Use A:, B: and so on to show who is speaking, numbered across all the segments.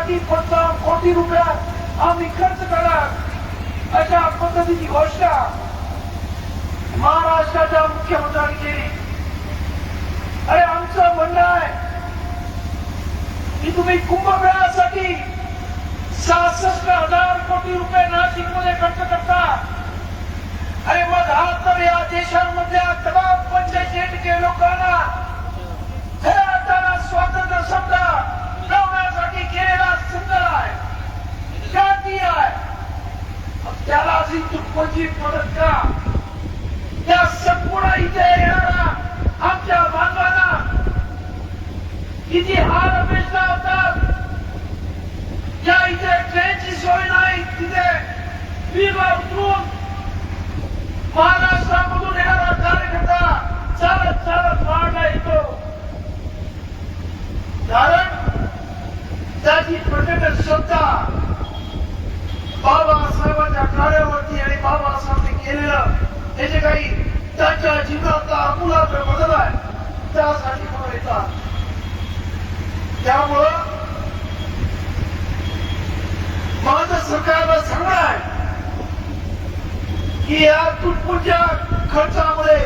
A: साठी 50 कोटी रुपये आम्ही खर्च करणार अशा पद्धतीची घोषणा महाराष्ट्राच्या मुख्यमंत्र्यांनी केली. अरे आमचं म्हणणं आहे की तुम्ही कुंभमेळ्यासाठी 66,000 कोटी रुपये नाशिकमध्ये खर्च करता. अरे मग हा तर या देशांमधल्या तमाम 85% लोकांना खऱ्या अर्थानं स्वातंत्र्य समजा लावण्यासाठी केलेला संघर्ष आहे, क्रांती आहे. त्याला अशी तुटपुंजी मदत करा. या संपूर्ण इथे येणारा आमच्या बांधवांना किती हाल अपेक्षा होतात. ज्या इथे ट्रेनची सोय नाही तिथे बीडला उतरून महाराष्ट्रामधून येणारा कार्यकर्ता चालत चालत वाढला येतो. कारण त्याची प्रचंड श्रद्धा बाबासाहेबांच्या कार्यावरती आणि बाबासाहेबांनी केलेलं हे जे काही त्यांच्या जीवनातला आमूलाग्र बदल आहे त्यासाठी म्हणून येतात. त्यामुळं माझं सरकारला सांगणं आहे की या तुटपुंज्या खर्चामुळे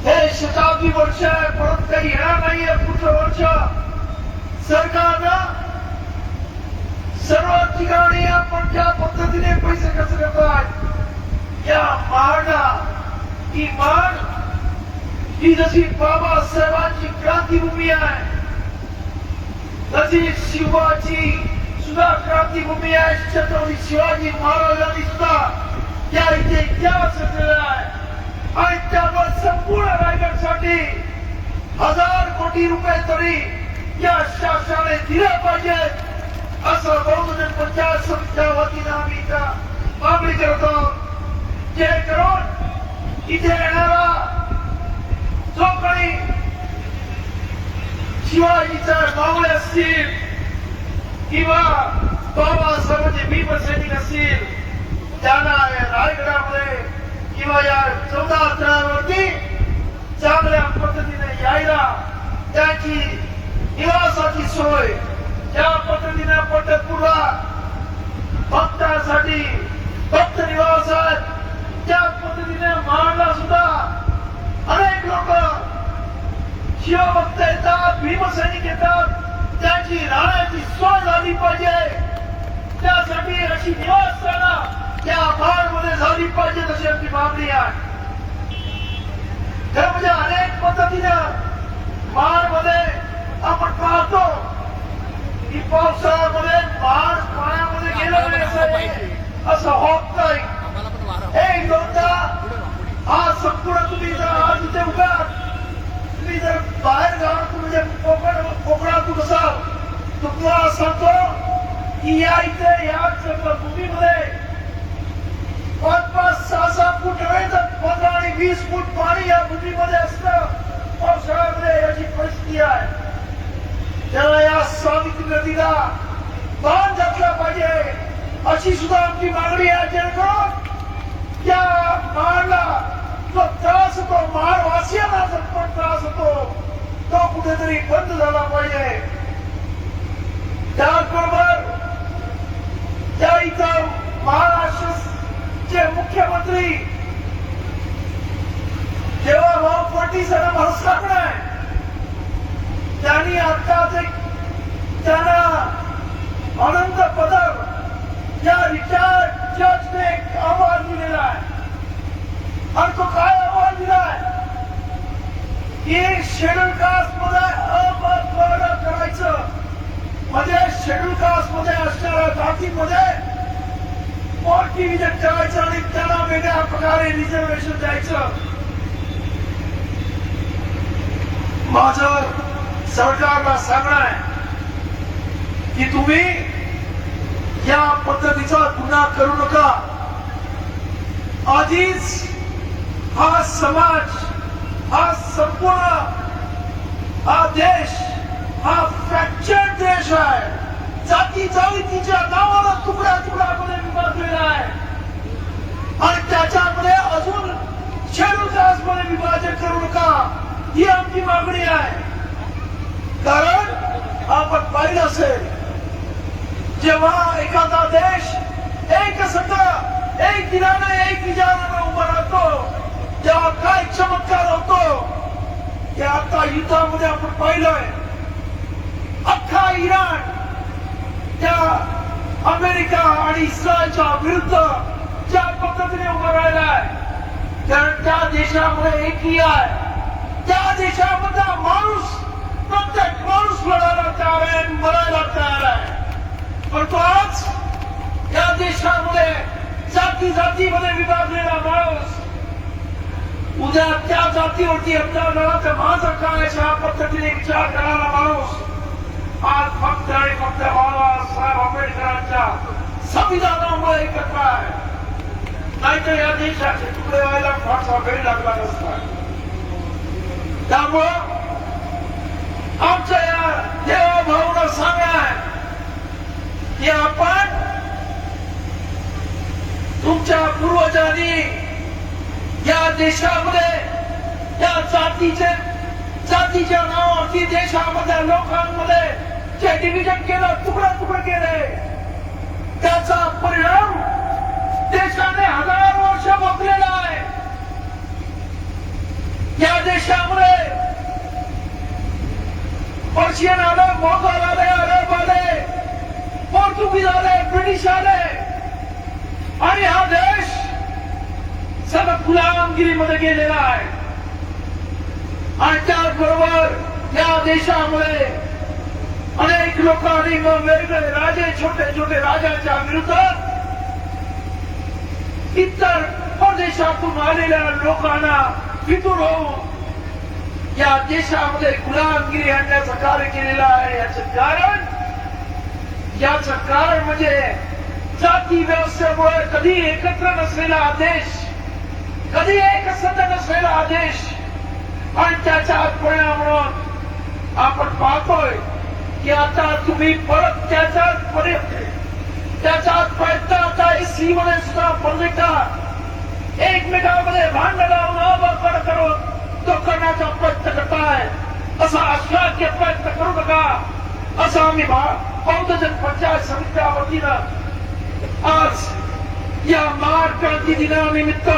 A: हे शताब्दी वर्ष आहे परत काही येणार नाहीये. पुढचं वर्ष सरकारनं सर्व ठिकाणी आपण ज्या पद्धतीने पैसे खर्च करतात या महाडा ही महाड ही जशी बाबासाहेबांची क्रांतीभूमी आहे तशी शिवाची सुद्धा क्रांतीभूमी आहे. छत्रपती शिवाजी महाराजांनी सुद्धा या इथे इतिहास रचलेला आहे आणि त्यावर संपूर्ण रायगडसाठी 1000 कोटी रुपये तरी या शासनाने दिले पाहिजे असं बहुजन पंचायत समितीच्या वतीनं आम्ही मागणी करतो. जेणेकरून इथे येणारा जो काही शिवाजीचा मावळे असतील किंवा बाबासाहेबांचे भीमसैनिक असतील त्यांना रायगडामध्ये किंवा या 14 स्थळावरती चांगल्या पद्धतीने यायला त्याची निवासाची सोय ज्या पद्धतीने पंढरपूरला भक्तांसाठी भक्त निवास आहेत त्या पद्धतीने महाडला सुद्धा अनेक लोक शिवभक्त येतात, भीमसैनिक येतात, त्यांची राहण्याची सोय झाली पाहिजे. त्यासाठी अशी निवासस्थानं त्या महाडमध्ये झाली पाहिजे अशी आमची मागणी आहे. तर म्हणजे अनेक पद्धतीनं महाडमध्ये आपण पाहतो की पावसाळ्यामध्ये महाड पाण्यामध्ये गेलं असं होत नाही. एक दोनदा आज संपूर्ण तुम्ही जर आज इथे उभ्या तुम्ही जर बाहेर गावातून म्हणजे कोकणातून असाल तर तुम्हाला सांगतो की या इथे या भूमीमध्ये 5-5, 6-6 फूट नव्हे तर 15 आणि 20 फूट पाणी या भूमीमध्ये असतं पावसाळ्यामध्ये याची परिस्थिती आहे. त्याला या सावित्री नदीला बांध घातला पाहिजे अशी सुद्धा आमची मागणी आहे. जेणेकरून त्या महाडला जो त्रास होतो महाडवासियांना झटपट त्रास होतो तो कुठेतरी बंद झाला पाहिजे. त्याचबरोबर त्या इथं महाराष्ट्राचे मुख्यमंत्री देवाभाऊ पाटील यांना मला सांगणं आहे त्यांनी आताच एक त्यांना अनंत पदर या रिटायर्ड जजने एक अहवाल दिलेला आहे आणि तो काय अहवाल दिलाय की शेड्यूल कास्ट मध्ये अपवर्ग करायचं म्हणजे शेड्यूल कास्ट मध्ये असणाऱ्या जातीमध्ये मोठी विजन करायचं आणि त्यांना वेगळ्या प्रकारे रिझर्वेशन द्यायचं. माझं सरकारला सांगणं आहे की तुम्ही या पद्धतीचा गुन्हा करू नका. आधीच हा समाज हा संपूर्ण हा देश हा फ्रॅक्चर्ड देश आहे. जाती जातीच्या नावाला तुकड्या तुकड्यामध्ये विभागलेला आहे आणि त्याच्यामध्ये अजून शेड्यूल कास्ट मध्ये विभाजन करू नका ही आमची मागणी आहे. कारण आपण पाहिलं असेल जेव्हा एखादा देश एक संघ एक दिनानं एक विचारानं उभा राहतो तेव्हा काय चमत्कार होतो ते आता युद्धामध्ये आपण पाहिलंय. अख्खा इराण त्या अमेरिका आणि इस्रायलच्या विरुद्ध ज्या पद्धतीने उभा राहिलाय कारण त्या देशामध्ये एकी आहे. त्या देशामधला माणूस प्रत्येक माणूस लढायला तयार आहे मरायला तयार आहे. परंतु आज या देशामध्ये जाती जातीमध्ये विभागलेला माणूस उद्या त्या जातीवरती हत्या लढा माझा काय अशा पद्धतीने विचार करणारा माणूस आज फक्त आणि फक्त बाबासाहेब आंबेडकरांच्या संविधानामुळे एकत्र आहे. नाहीतर या देशाचे तुकडे व्हायला फारसा वेळ लागला नसता. त्यामुळं आमच्या या देवाभाऊला सांगाय की आपण तुमच्या पूर्वजांनी या देशामध्ये या जातीच्या नावावरती देशामधल्या लोकांमध्ये जे डिव्हिजन केलं तुकडे केले त्याचा परिणाम देशाने हजारो वर्ष भोगलेला आहे. या देशामध्ये पर्शियन आले, मोगल आले, अरब आले, पोर्तुगीज आले, ब्रिटिश आले आणि हा देश सगळा गुलामगिरीमध्ये गेलेला आहे. आणि त्याचबरोबर या देशामध्ये अनेक लोकांनी वेगवेगळे राजे छोटे राजाच्या विरुद्ध इतर परदेशातून आलेल्या लोकांना फितूर होऊन या देशामध्ये गुलामगिरी आणण्याचं कार्य केलेलं आहे. याचं कारण म्हणजे जाती व्यवस्थेमुळे कधी एकत्र नसलेला आदेश, कधी एकसंध नसलेला आदेश आणि त्याचा परिणाम म्हणून आपण पाहतोय की आता तुम्ही परत त्याचाच प्रयत्न आता सीमध्ये सुद्धा परत एकमेकांमध्ये भांडण लावून करून तो करण्याचा प्रयत्न करताय. असा अशाक्य प्रयत्न करू नका असं आम्ही बौद्ध जनपंचायत समितीच्या वतीनं आज या महाक्रांती दिनानिमित्त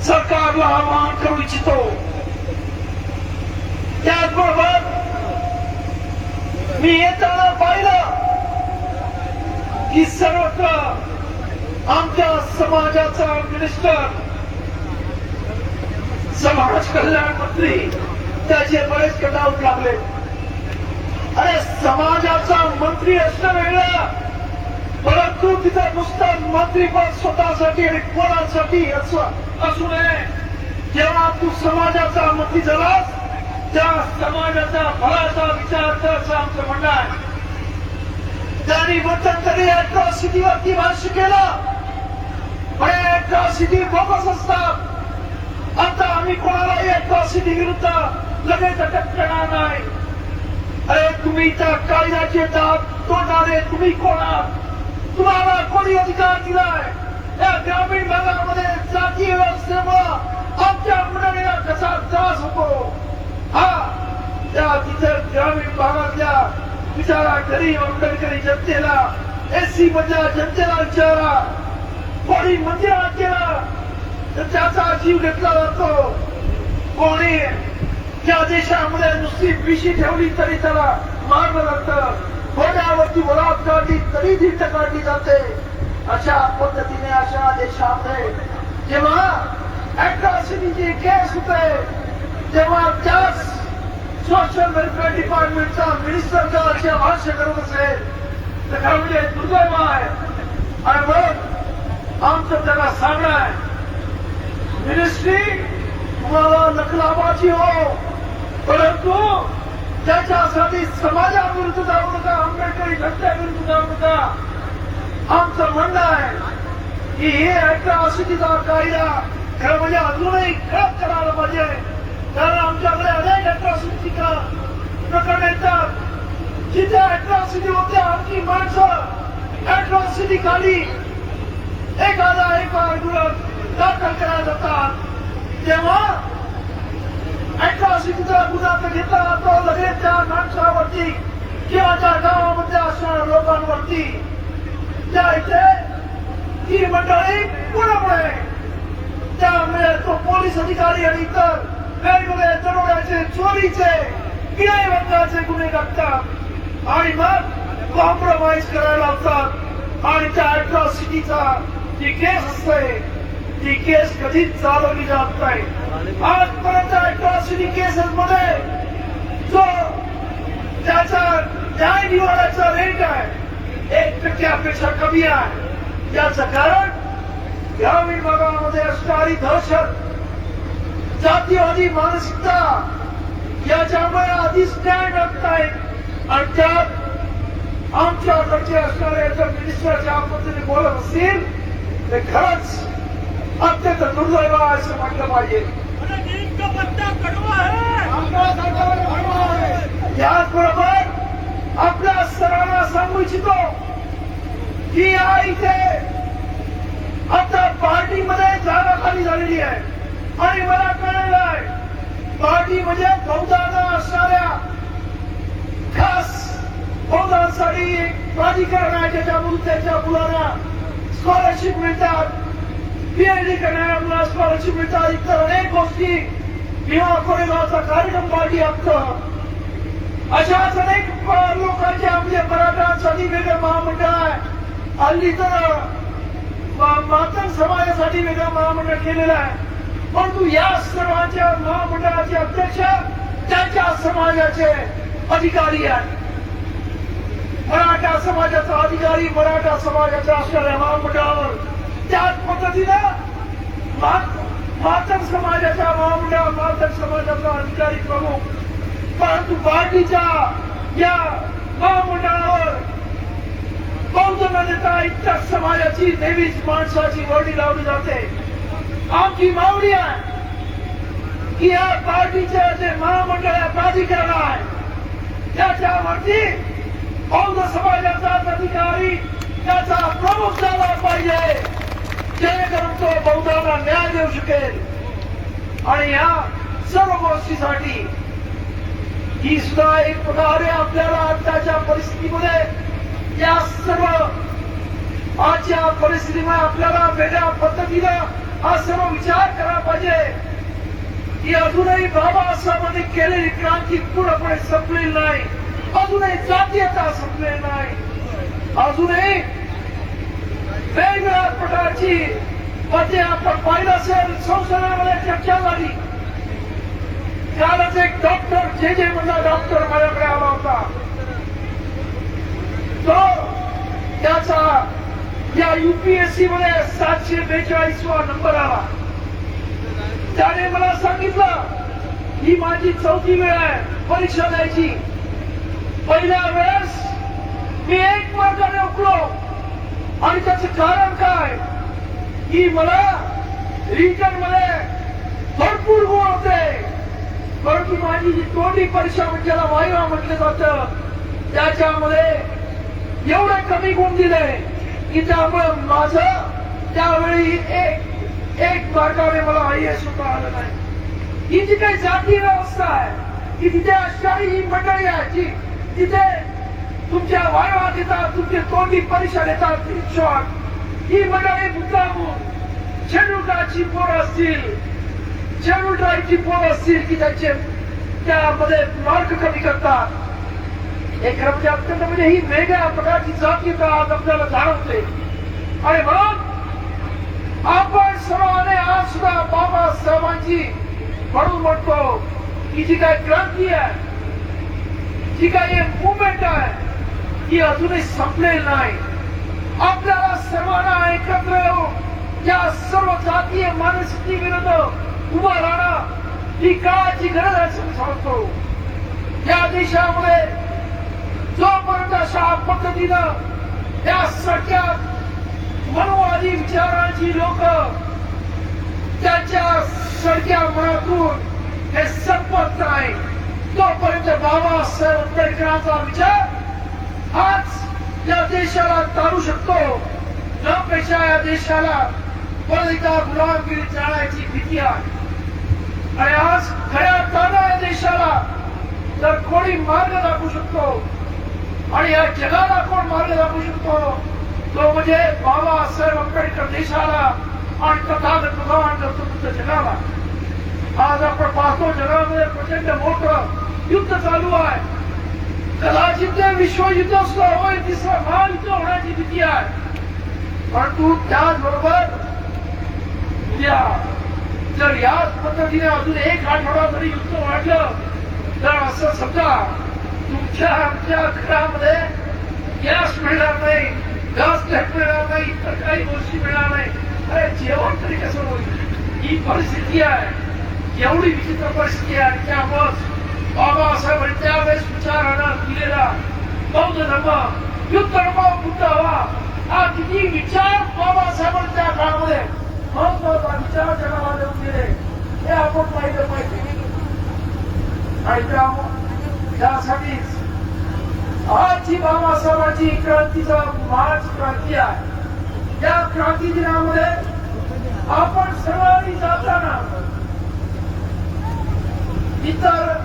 A: सरकारला आवाहन करू इच्छितो. त्याचबरोबर मी येताना पाहिलं की सर्वत्र आमच्या समाजाचा मिनिस्टर, समाज कल्याण मंत्री त्याचे बरेच कटाऊट लागले. अरे समाजाचा मंत्री असणं वेगळं, परंतु तिथं नुसतं मंत्रीपद स्वतःसाठी आणि कोणासाठी असू नये. जेव्हा तू समाजाचा मंत्री झालास त्या समाजाचा भलाचा विचार कर असं आमचं म्हणणं आहे. त्यांनी मध्यंतरी अॅट्रॉसिटीवरती भाष्य केलं पण अॅट्रॉसिटी बोगस असतात. आता आम्ही कोणालाही अॅट्रॉसिटी विरुद्ध लगेच अटक करणार नाही. अरे तुम्ही त्या कायद्याचे तोडणारे तुम्ही कोण आहात? तुम्हाला कोणी अधिकार दिलाय? या ग्रामीण भागामध्ये जातीय व्यवस्थेमुळे आमच्या मंडळीला कसा त्रास होतो हा त्या तिथं ग्रामीण भागातल्या बिचारा गरीब आंबेडकरी जनतेला, एससी मधल्या जनतेला विचारा. कोणी मंदिरात गेला तर त्याचा जीव घेतला जातो. कोणी त्या देशामध्ये नुसती पिशी ठेवली तरी त्याला मारलं जातं. घोड्यावरती वरात काढली तरी धिंड काढली जाते. अशा पद्धतीने अशा देशामध्ये जेव्हा अॅट्रॉसिटीची केस होते तेव्हा त्याच सोशल वेलफेअर डिपार्टमेंटचा मिनिस्टर जर असे भाष्य करत असेल तर खरं म्हणजे दुर्दैव आहे. आणि मग आमचं त्याला सांगणं आहे मिनिस्ट्री तुम्हाला लखलाबाची हो परंतु त्याच्यासाठी समाजाविरुद्ध जाऊ नका, आंबेडकरी जनतेविरुद्ध जाऊ नका. आमचं म्हणणं आहे की हे अॅट्रॉसिटीचा कायदा खरं म्हणजे अजूनही कडक करायला पाहिजे. कारण आमच्याकडे अनेक अॅट्रॉसिटी प्रकरण येतात जिथे अॅट्रॉसिटी होते. आमची माणसं अॅट्रॉसिटी खाली एखादा गुन्हा दाखल करायला जातात तेव्हा अॅट्रॉसिटीचा गुन्हा तर घेतला जातो लगेच त्या माणसावरती किंवा त्या गावामध्ये असणाऱ्या लोकांवरती त्या इथे ही मंडळी पूर्णपणे त्यामुळे तो पोलीस अधिकारी आणि इतर वेगवेगळे दरोड्याचे चोरीचे गिळेबंदाचे गुन्हे टाकतात आणि मग कॉम्प्रोमाइज करायला लावतात आणि त्या अॅट्रॉसिटीचा जी केस असते ती केस कधीच चालवली जात नाही. आजपर्यंत अॅट्रॉसिटी केसेस मध्ये जो त्याचा न्याय निवाड्याचा रेट आहे 1% कमी आहे. याचं कारण ग्रामीण भागामध्ये असणारी दहशत जातीवादी मानसिकता याच्यामुळे आधीच न्याय मिळत नाही आणि त्यात आमच्याकडचे असणारे जर मिनिस्टर ज्या पद्धतीने बोलत असतील ते खरंच अत्यंत दुर्दैव आहे असं म्हटलं पाहिजे. याचबरोबर आपल्या सर्वांना सांगू इच्छितो की या इथे आता पार्टीमध्ये जागा खाली झालेली आहे आणि मला कळलेलं आहे पार्टी म्हणजे बहुधांना असणाऱ्या खास बहुधांसाठी एक प्राधिकरण आहे ज्याच्यामधून त्यांच्या मुलांना स्कॉलरशिप मिळतात, पीएचडी करणाऱ्या स्कॉलरशिप मिळतात, इतर अनेक गोष्टी भीमा कोरेगावचा कार्यक्रम पार्टी असतं. अशाच अनेक लोकांच्या म्हणजे मराठ्यांसाठी वेगळं महामंडळ आहे. हल्ली तर मातंग समाजासाठी वेगळं महामंडळ केलेलं आहे. परंतु या सर्वांच्या महामंडळाचे अध्यक्ष त्यांच्या समाजाचे अधिकारी आहेत. मराठा समाजाचा अधिकारी मराठा समाजाच्या असणाऱ्या महामंडळावर त्याच पद्धतीनं मातंग समाजाच्या महामंडळ मातंग समाजाचा अधिकारी प्रमुख. परंतु पार्टीच्या या महामंडळावर बौद्ध नेता इतर समाजाची नेहमीच माणसाची वर्णी लावली जाते. आमची मागणी आहे की या पार्टीचे जे महामंडळ प्राधिकरण आहे त्याच्यावरती बौद्ध समाजाचा अधिकारी त्याचा प्रमुख झाला पाहिजे जेणेकरून तो बौद्धांना न्याय देऊ शकेल. आणि या सर्व गोष्टीसाठी ही सुद्धा एक प्रकारे आपल्याला आताच्या परिस्थितीमध्ये या सर्व आजच्या परिस्थितीमुळे आपल्याला वेगळ्या पद्धतीनं हा सर्व विचार करायला पाहिजे की अजूनही बाबासाहेबांनी केलेली क्रांती पूर्णपणे संपलेली नाही, अजूनही जातीयता संपलेली नाही, अजूनही वेगवेगळ्या प्रकारची मध्ये आपण पाहिलं असेल संसदेमध्ये चर्चा झाली. कालच एक डॉक्टर जे म्हणला डॉक्टर माझ्याकडे आला होता तो त्याचा या युपीएससी मध्ये 742वा नंबर आला. त्याने मला सांगितलं ही माझी 4थी वेळ आहे परीक्षा द्यायची. पहिल्या वेळेस मी 1 मार्काने उकलो आणि त्याचं कारण काय की मला रिटर्न मध्ये भरपूर गुण होते. परंतु माझी जी तोंडी परीक्षा म्हणजे ज्याला वायवा म्हटलं जातं त्याच्यामध्ये एवढे कमी गुण दिले की त्यामुळे माझं त्यावेळी एक मार्काने मला आयएस होता आलं नाही. ही जी काही जाती व्यवस्था आहे की तिथे असणारी ही मंडळी आहे जी तिथे तुमच्या वायवा देतात, तुमची तोंडी परीक्षा देतात, ही मंडळी मुद्दामून शेड्यूल कास्टची पोरं असतील, शेड्यूल ट्राईबची पोरं असतील की त्याचे त्यामध्ये मार्क कमी करतात. एक म्हणजे अत्यंत म्हणजे ही वेगळ्या प्रकारची जातीयता आज आपल्याला जाणवते. आणि म्हणून आपण सर्वांनी आज सुद्धा बाबासाहेबांची म्हणून म्हणतो की जी काही क्रांती आहे, जी काही मुवमेंट आहे ही अजूनही संपलेली नाही. आपल्याला सर्वांना एकत्र येऊन या सर्व जातीय मानसिकतेविरुद्ध उभं राहणं ही काळाची गरज आहे असं सांगतो. या देशामध्ये जोपर्यंत अशा पद्धतीनं यासारख्या मनोवादी विचारांची लोक त्यांच्या सडक्या मनातून हे संपत नाही तोपर्यंत बाबासाहेब आंबेडकरांचा विचार आज या देशाला तारू शकतो. त्यापेक्षा या देशाला परत एकदा गुलामगिरीत जाण्याची भीती आहे. आणि आज खऱ्या अर्थानं या देशाला जर कोणी मार्ग दाखवू शकतो आणि या जगाला कोण मार्ग दाखवू शकतो तो म्हणजे बाबासाहेब आंबेडकर देशाला आणि तथागत भगवान दत्त जगाला. आज आपण पाहतो जगामध्ये प्रचंड मोठं युद्ध चालू आहे. कदाचित ते विश्वयुद्ध सुद्धा होईल, तिसरं महायुद्ध होण्याची भीती आहे. परंतु त्याचबरोबर उद्या जर याच पद्धतीने अजून एक आठवडा जरी युद्ध वाढलं तर असं समजा तुमच्या आमच्या घरामध्ये गॅस मिळणार नाही, घास मिळणार नाही, इतर काही गोष्टी मिळणार नाही. अरे जेवण तरी कसं होईल? ही परिस्थिती आहे, एवढी विचित्र परिस्थिती आहे. त्यामुळे बाबासाहेबांनी त्यावेळेस विचारानं दिलेला बौद्ध धर्म युद्ध नको बुद्ध हवा हा किती विचार बाबासाहेबांनी त्या काळामध्ये महत्वाचा विचार जगाला देऊन दिले हे आपण पाहिलं पाहिजे. आणि त्यासाठीच आज जी बाबासाहेबांची क्रांतीचा महान क्रांती आहे, या क्रांती दिनामध्ये आपण सर्वांनी जाताना इतर